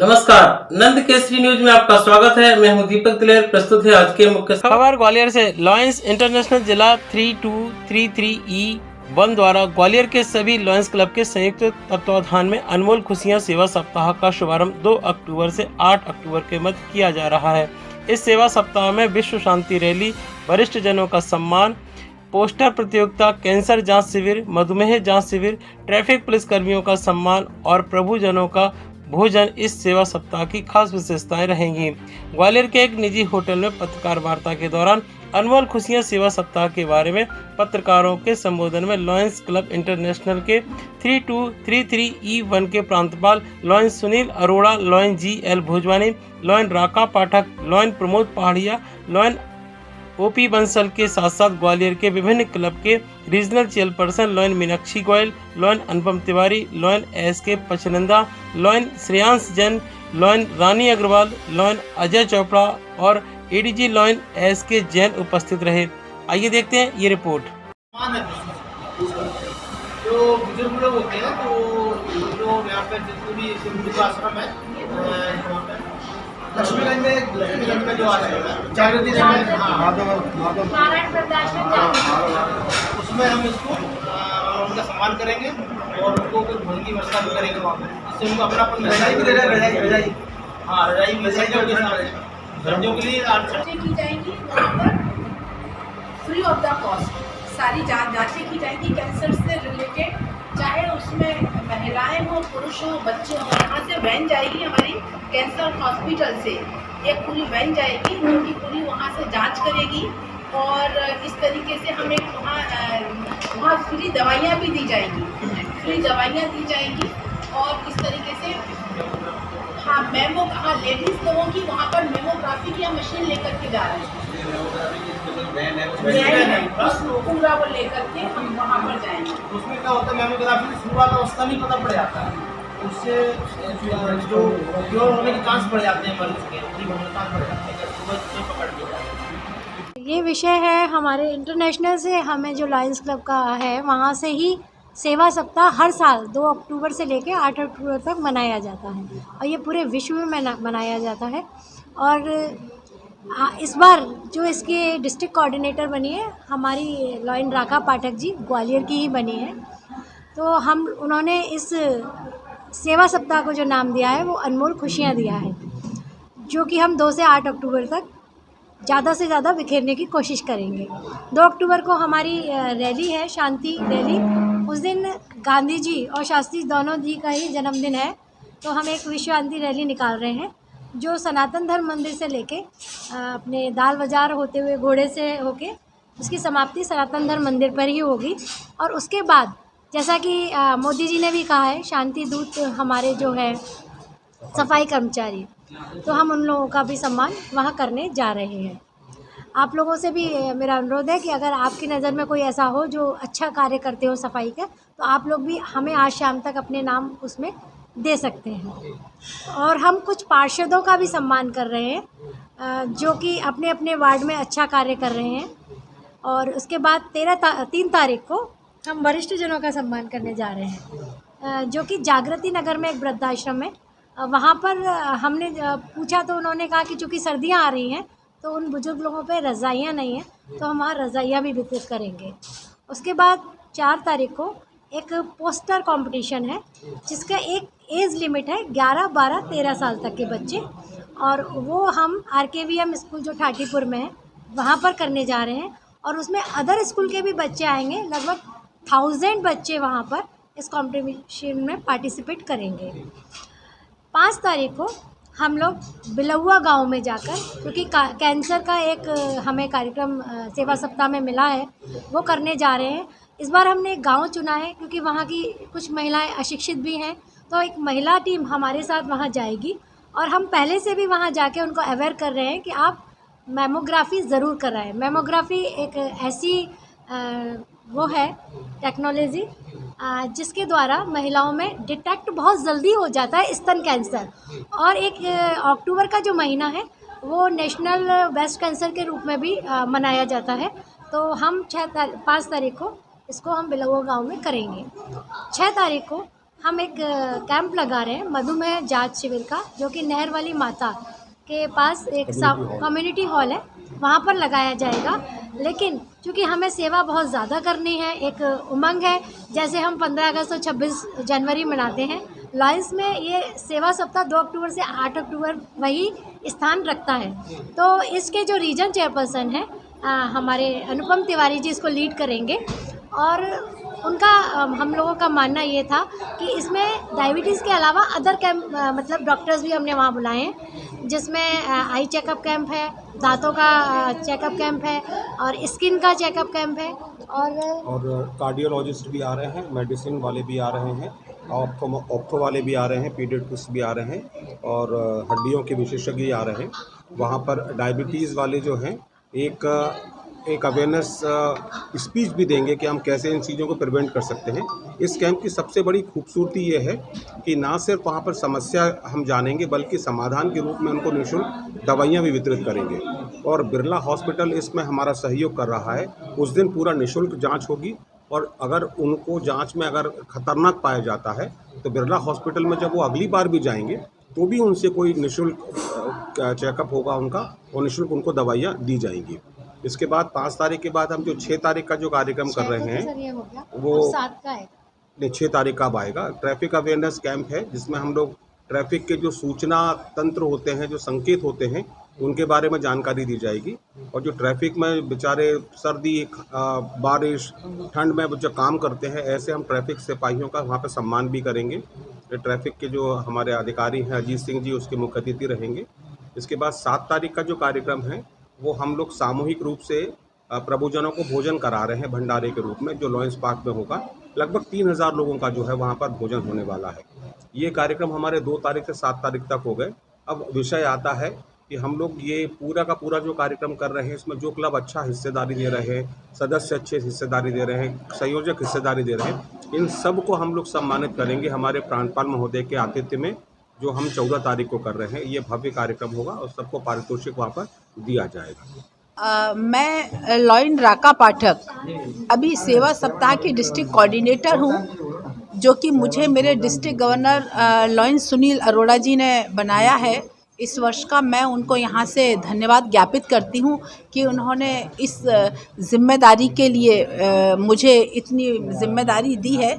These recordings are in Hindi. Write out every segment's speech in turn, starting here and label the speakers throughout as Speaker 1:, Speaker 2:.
Speaker 1: नमस्कार, नंद केसरी न्यूज में आपका स्वागत है। मैं हूं दीपक दिलेर। प्रस्तुत है आज के मुख्य खबर। ग्वालियर से लॉयंस इंटरनेशनल जिला 3233E1 द्वारा ग्वालियर के सभी लॉयंस क्लब के संयुक्त तत्वाधान में अनमोल खुशियां सेवा सप्ताह का शुभारंभ 2 अक्टूबर से 8 अक्टूबर के मध्य किया जा रहा है। इस सेवा सप्ताह में विश्व शांति रैली, वरिष्ठ जनों का सम्मान, पोस्टर प्रतियोगिता, कैंसर जांच शिविर, मधुमेह जांच शिविर, ट्रैफिक पुलिस कर्मियों का सम्मान और प्रभुजनों का भोजन इस सेवा सप्ताह की खास विशेषताएं रहेंगी। ग्वालियर के एक निजी होटल में पत्रकार वार्ता के दौरान अनमोल खुशियां सेवा सप्ताह के बारे में पत्रकारों के संबोधन में लॉयंस क्लब इंटरनेशनल के 3233E1 के प्रांतपाल lion Sunil Arora, lion GL Bhojwani, lion Raka Pathak, lion Pramod Pahadia, lion OP Bansal के साथ साथ ग्वालियर के विभिन्न क्लब के regional chairperson lion Meenakshi Goyal, lion Anupam Tiwari, lion SK Pachnanda, lion Shreyansh Jain, lion Rani Agarwal, lion Ajay Chopra और ADG लॉयन SK जैन उपस्थित रहे। आइए देखते हैं ये रिपोर्ट।
Speaker 2: जो बुजुर्ग लोग होते हैं तो जो यहाँ पे जितने भी बुजुर्ग आश्रम है लक्ष्मीगंज में जो आश्रम है जागृति उसमें हम इसको उनका सम्मान करेंगे और उनको कुछ भोजन की व्यवस्था भी करेंगे वहाँ पे, इससे उनको अपना रजाई भी दे रहे हैं। रजाई मिल जाएगी बच्चों के लिए
Speaker 3: की जाएंगी फ्री ऑफ द कॉस्ट। सारी जांचें की जाएंगी कैंसर से रिलेटेड, चाहे उसमें महिलाएं हो, पुरुष हो, बच्चे हो। यहाँ से वैन जाएगी हमारी कैंसर हॉस्पिटल से, एक पूरी वैन जाएगी जो कि पूरी वहाँ से जांच करेगी और इस तरीके से हमें वहाँ फ्री दवाइयाँ भी दी जाएंगी, और इस तरीके से लेडीज़ लोगों की वहाँ पर मेमोग्राफी की हम मशीन लेकर के जा रहे हैं, पूरा वो लेकर के हम वहाँ पर जाएंगे।
Speaker 2: उसमें क्या होता है, मेमोग्राफी की शुरुआत अवस्था नहीं पता पड़ जाता है, उससे जो होने के चांस बढ़ जाते हैं, मरीज के चांस बढ़ जाते हैं सुबह पकड़ के।
Speaker 4: ये विषय है हमारे इंटरनेशनल से, हमें जो लॉयंस क्लब का है वहाँ से ही सेवा सप्ताह हर साल 2 अक्टूबर से लेकर 8 अक्टूबर तक मनाया जाता है और ये पूरे विश्व में मनाया जाता है। और इस बार जो इसके डिस्ट्रिक्ट कोऑर्डिनेटर बनी है हमारी लॉयन राका पाठक जी, ग्वालियर की ही बनी है। तो उन्होंने इस सेवा सप्ताह को जो नाम दिया है वो अनमोल खुशियाँ दिया है, जो कि हम 2 से 8 अक्टूबर तक ज़्यादा से ज़्यादा बिखेरने की कोशिश करेंगे। 2 अक्टूबर को हमारी रैली है, शांति रैली। उस दिन गांधी जी और शास्त्री दोनों जी का ही जन्मदिन है, तो हम एक विश्व शांति रैली निकाल रहे हैं जो सनातन धर्म मंदिर से लेके अपने दाल बाज़ार होते हुए घोड़े से होके उसकी समाप्ति सनातन धर्म मंदिर पर ही होगी। और उसके बाद जैसा कि मोदी जी ने भी कहा है, शांति दूत हमारे जो है सफाई कर्मचारी, तो हम उन लोगों का भी सम्मान वहाँ करने जा रहे हैं। आप लोगों से भी मेरा अनुरोध है कि अगर आपकी नज़र में कोई ऐसा हो जो अच्छा कार्य करते हो सफाई का, तो आप लोग भी हमें आज शाम तक अपने नाम उसमें दे सकते हैं। और हम कुछ पार्षदों का भी सम्मान कर रहे हैं जो कि अपने अपने वार्ड में अच्छा कार्य कर रहे हैं। और उसके बाद 3 तारीख को हम वरिष्ठ जनों का सम्मान करने जा रहे हैं जो कि जागृति नगर में एक वृद्धाश्रम है। वहाँ पर हमने पूछा तो उन्होंने कहा कि चूँकि सर्दियाँ आ रही हैं तो उन बुजुर्ग लोगों पे रज़ाइयाँ नहीं हैं, तो हम वहाँ रज़ाइयाँ भी वितरित करेंगे। उसके बाद 4 तारीख को एक पोस्टर कंपटीशन है जिसका एक एज लिमिट है 11, 12, 13 साल तक के बच्चे, और वो हम RKVM स्कूल जो ठाटीपुर में है वहाँ पर करने जा रहे हैं। और उसमें अदर स्कूल के भी बच्चे आएंगे, लगभग 1000 बच्चे वहाँ पर इस कंपटीशन में पार्टिसिपेट करेंगे। 5 तारीख को हम लोग बिलौआ गांव में जाकर, क्योंकि कैंसर का एक हमें कार्यक्रम सेवा सप्ताह में मिला है, वो करने जा रहे हैं। इस बार हमने एक गांव चुना है क्योंकि वहाँ की कुछ महिलाएं अशिक्षित भी हैं, तो एक महिला टीम हमारे साथ वहाँ जाएगी और हम पहले से भी वहाँ जाके उनको अवेयर कर रहे हैं कि आप मेमोग्राफी ज़रूर कराएं। मेमोग्राफी एक ऐसी वो है टेक्नोलॉजी जिसके द्वारा महिलाओं में डिटेक्ट बहुत जल्दी हो जाता है स्तन कैंसर। और 1 अक्टूबर का जो महीना है वो नेशनल ब्रेस्ट कैंसर के रूप में भी मनाया जाता है। तो हम 5 तारीख को इसको हम बिलौआ गांव में करेंगे। 6 तारीख को हम एक कैंप लगा रहे हैं मधुमेह जांच शिविर का, जो कि नहर वाली माता के पास एक कम्युनिटी हॉल है, वहाँ पर लगाया जाएगा। लेकिन चूँकि हमें सेवा बहुत ज़्यादा करनी है, एक उमंग है, जैसे हम 15 अगस्त और 26 जनवरी मनाते हैं, लॉयंस में ये सेवा सप्ताह 2 अक्टूबर से 8 अक्टूबर वही स्थान रखता है। तो इसके जो रीजन चेयरपर्सन हैं हमारे अनुपम तिवारी जी इसको लीड करेंगे, और उनका हम लोगों का मानना ये था कि इसमें डायबिटीज़ के अलावा अदर कैंप मतलब डॉक्टर्स भी हमने वहाँ बुलाए हैं, जिसमें आई चेकअप कैंप है, दांतों का चेकअप कैंप है, और स्किन का चेकअप कैंप है, और
Speaker 5: कार्डियोलॉजिस्ट भी आ रहे हैं, मेडिसिन वाले भी आ रहे हैं, ऑप्थो वाले भी आ रहे हैं, पीडियाट्रिस्ट भी आ रहे हैं, और हड्डियों के विशेषज्ञ आ रहे हैं। वहाँ पर डायबिटीज़ वाले जो हैं एक अवेयरनेस स्पीच भी देंगे कि हम कैसे इन चीज़ों को प्रिवेंट कर सकते हैं। इस कैंप की सबसे बड़ी खूबसूरती ये है कि ना सिर्फ वहाँ पर समस्या हम जानेंगे, बल्कि समाधान के रूप में उनको निःशुल्क दवाइयाँ भी वितरित करेंगे। और बिरला हॉस्पिटल इसमें हमारा सहयोग कर रहा है। उस दिन पूरा निःशुल्क जांच होगी, और अगर उनको जांच में अगर खतरनाक पाया जाता है तो बिरला हॉस्पिटल में जब वो अगली बार भी जाएंगे तो भी उनसे कोई निःशुल्क चेकअप होगा उनका, और निःशुल्क उनको दवाइयाँ दी जाएंगी। इसके बाद 5 तारीख के बाद हम जो 6 तारीख का जो कार्यक्रम कर रहे हैं वो
Speaker 4: 7 का है,
Speaker 5: नहीं 6 तारीख का आएगा। ट्रैफिक अवेयरनेस कैंप है, जिसमें हम लोग ट्रैफिक के जो सूचना तंत्र होते हैं, जो संकेत होते हैं, उनके बारे में जानकारी दी जाएगी। और जो ट्रैफिक में बेचारे सर्दी बारिश ठंड में जो काम करते हैं, ऐसे हम ट्रैफिक सिपाहियों का वहाँ पर सम्मान भी करेंगे। ट्रैफिक के जो हमारे अधिकारी हैं अजीत सिंह जी, उसके मुख्य अतिथि रहेंगे। इसके बाद 7 तारीख का जो कार्यक्रम है वो हम लोग सामूहिक रूप से प्रभुजनों को भोजन करा रहे हैं भंडारे के रूप में, जो लॉयंस पार्क में होगा। लगभग 3000 लोगों का जो है वहाँ पर भोजन होने वाला है। ये कार्यक्रम हमारे 2 तारीख से 7 तारीख तक हो गए। अब विषय आता है कि हम लोग ये पूरा का पूरा जो कार्यक्रम कर रहे हैं, इसमें जो क्लब अच्छा हिस्सेदारी दे रहे हैं, सदस्य अच्छे हिस्सेदारी दे रहे हैं, संयोजक हिस्सेदारी दे रहे हैं, इन सब को हम लोग सम्मानित करेंगे हमारे प्रांतपाल महोदय के आतिथ्य में, जो हम 14 तारीख को कर रहे हैं। ये भव्य कार्यक्रम होगा और सबको पारितोषिक वहाँ पर दिया जाएगा।
Speaker 3: मैं लॉयन राका पाठक अभी सेवा सप्ताह की डिस्ट्रिक्ट कोऑर्डिनेटर हूँ, जो कि मुझे मेरे district governor lion Sunil Arora ji ने बनाया है इस वर्ष का। मैं उनको यहाँ से धन्यवाद ज्ञापित करती हूँ कि उन्होंने इस जिम्मेदारी के लिए मुझे इतनी जिम्मेदारी दी है,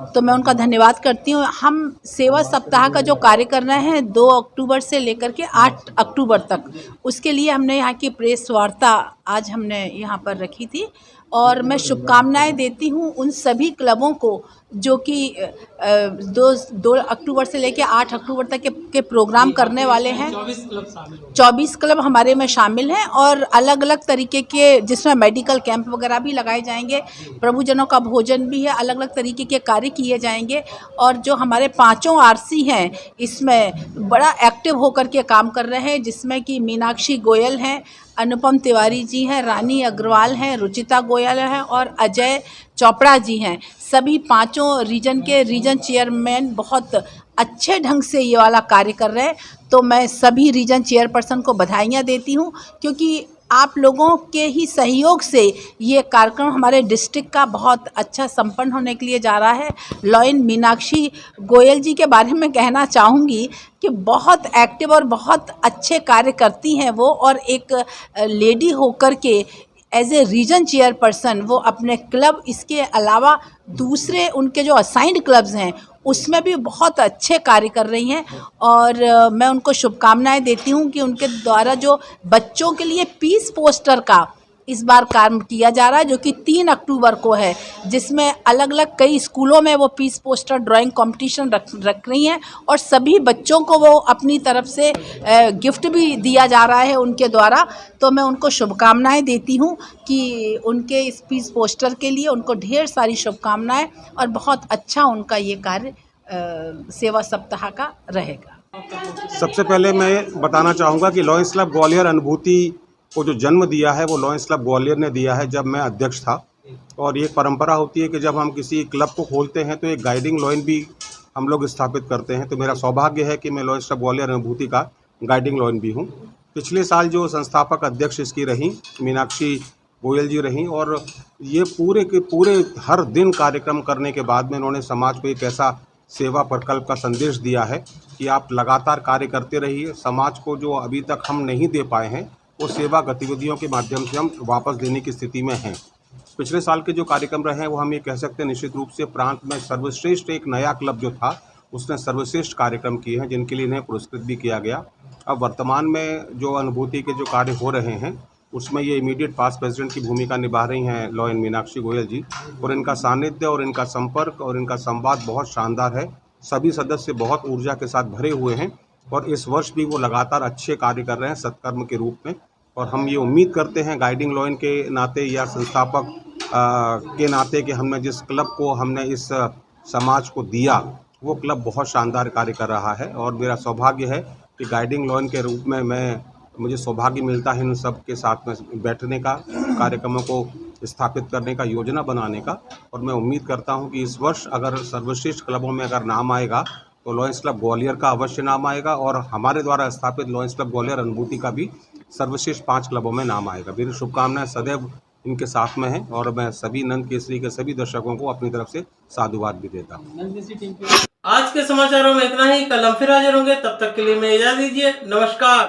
Speaker 3: तो मैं उनका धन्यवाद करती हूँ। हम सेवा सप्ताह का जो कार्य कर रहे हैं 2 अक्टूबर से लेकर के 8 अक्टूबर तक, उसके लिए हमने यहाँ की प्रेस वार्ता आज हमने यहाँ पर रखी थी, और मैं शुभकामनाएं देती हूँ उन सभी क्लबों को जो कि 2 अक्टूबर से लेकर 8 अक्टूबर तक के प्रोग्राम करने वाले हैं। 24 क्लब हमारे में शामिल हैं, और अलग अलग तरीके के, जिसमें मेडिकल कैंप वगैरह भी लगाए जाएंगे, प्रभुजनों का भोजन भी है, अलग अलग तरीके के कार्य किए जाएंगे। और जो हमारे 5 आरसी हैं, इसमें बड़ा एक्टिव होकर के काम कर रहे हैं, जिसमें कि मीनाक्षी गोयल हैं, अनुपम तिवारी जी हैं, रानी अग्रवाल हैं, रुचिता गोयल हैं, और अजय चोपड़ा जी हैं। सभी 5 रीजन के रीजन चेयरमैन बहुत अच्छे ढंग से ये वाला कार्य कर रहे हैं। तो मैं सभी रीजन चेयरपर्सन को बधाइयाँ देती हूँ, क्योंकि आप लोगों के ही सहयोग से ये कार्यक्रम हमारे डिस्ट्रिक्ट का बहुत अच्छा संपन्न होने के लिए जा रहा है। लॉयन मीनाक्षी गोयल जी के बारे में कहना चाहूँगी कि बहुत एक्टिव और बहुत अच्छे कार्य करती हैं वो, और एक लेडी होकर के एज ए रीजन चेयरपर्सन वो अपने क्लब, इसके अलावा दूसरे उनके जो असाइंड क्लब्स हैं उसमें भी बहुत अच्छे कार्य कर रही हैं। और मैं उनको शुभकामनाएं देती हूं कि उनके द्वारा जो बच्चों के लिए पीस पोस्टर का इस बार काम किया जा रहा है, जो कि 3 अक्टूबर को है, जिसमें अलग अलग कई स्कूलों में वो पीस पोस्टर ड्राइंग कंपटीशन रख रही हैं, और सभी बच्चों को वो अपनी तरफ से गिफ्ट भी दिया जा रहा है उनके द्वारा। तो मैं उनको शुभकामनाएं देती हूं कि उनके इस पीस पोस्टर के लिए उनको ढेर सारी शुभकामनाएं, और बहुत अच्छा उनका ये कार्य सेवा सप्ताह का रहेगा।
Speaker 5: सबसे पहले मैं बताना चाहूँगा कि लॉयंस क्लब ग्वालियर अनुभूति को जो जन्म दिया है वो लॉयंस क्लब ग्वालियर ने दिया है, जब मैं अध्यक्ष था। और ये परंपरा होती है कि जब हम किसी क्लब को खोलते हैं तो एक गाइडिंग लॉयन भी हम लोग स्थापित करते हैं। तो मेरा सौभाग्य है कि मैं लॉयंस क्लब ग्वालियर अनुभूति का गाइडिंग लॉयन भी हूँ। पिछले साल जो संस्थापक अध्यक्ष इसकी रहीं मीनाक्षी गोयल जी रहीं, और ये पूरे के पूरे हर दिन कार्यक्रम करने के बाद में इन्होंने समाज को एक ऐसा सेवा प्रकल्प का संदेश दिया है कि आप लगातार कार्य करते रहिए। समाज को जो अभी तक हम नहीं दे पाए हैं वो सेवा गतिविधियों के माध्यम से हम वापस देने की स्थिति में हैं। पिछले साल के जो कार्यक्रम रहे हैं वो हम ये कह सकते हैं निश्चित रूप से प्रांत में सर्वश्रेष्ठ एक नया क्लब जो था उसने सर्वश्रेष्ठ कार्यक्रम किए हैं, जिनके लिए इन्हें पुरस्कृत भी किया गया। अब वर्तमान में जो अनुभूति के जो कार्य हो रहे हैं उसमें ये इमीडिएट पास्ट प्रेसिडेंट की भूमिका निभा रही हैं लॉ एंड मीनाक्षी गोयल जी, और इनका सानिध्य और इनका संपर्क और इनका संवाद बहुत शानदार है। सभी सदस्य बहुत ऊर्जा के साथ भरे हुए हैं और इस वर्ष भी वो लगातार अच्छे कार्य कर रहे हैं सत्कर्म के रूप में। और हम ये उम्मीद करते हैं गाइडिंग लॉ के नाते या संस्थापक के नाते कि हमने जिस क्लब को हमने इस समाज को दिया वो क्लब बहुत शानदार कार्य कर रहा है। और मेरा सौभाग्य है कि गाइडिंग लॉ के रूप में मुझे सौभाग्य मिलता है इन सब के साथ में बैठने का, कार्यक्रमों को स्थापित करने का, योजना बनाने का। और मैं उम्मीद करता हूं कि इस वर्ष अगर सर्वश्रेष्ठ क्लबों में अगर नाम आएगा तो लॉयंस क्लब ग्वालियर का अवश्य नाम आएगा और हमारे द्वारा स्थापित लॉयंस क्लब ग्वालियर अनुभूति का भी सर्वश्रेष्ठ 5 क्लबों में नाम आएगा। मेरी शुभकामनाएं सदैव इनके साथ में हैं और मैं सभी नंद केसरी के सभी दर्शकों को अपनी तरफ से साधुवाद भी देता हूँ।
Speaker 1: आज के समाचारों में इतना ही। कल हम फिर हाजिर होंगे, तब तक के लिए मैं इजाजत दीजिए। नमस्कार।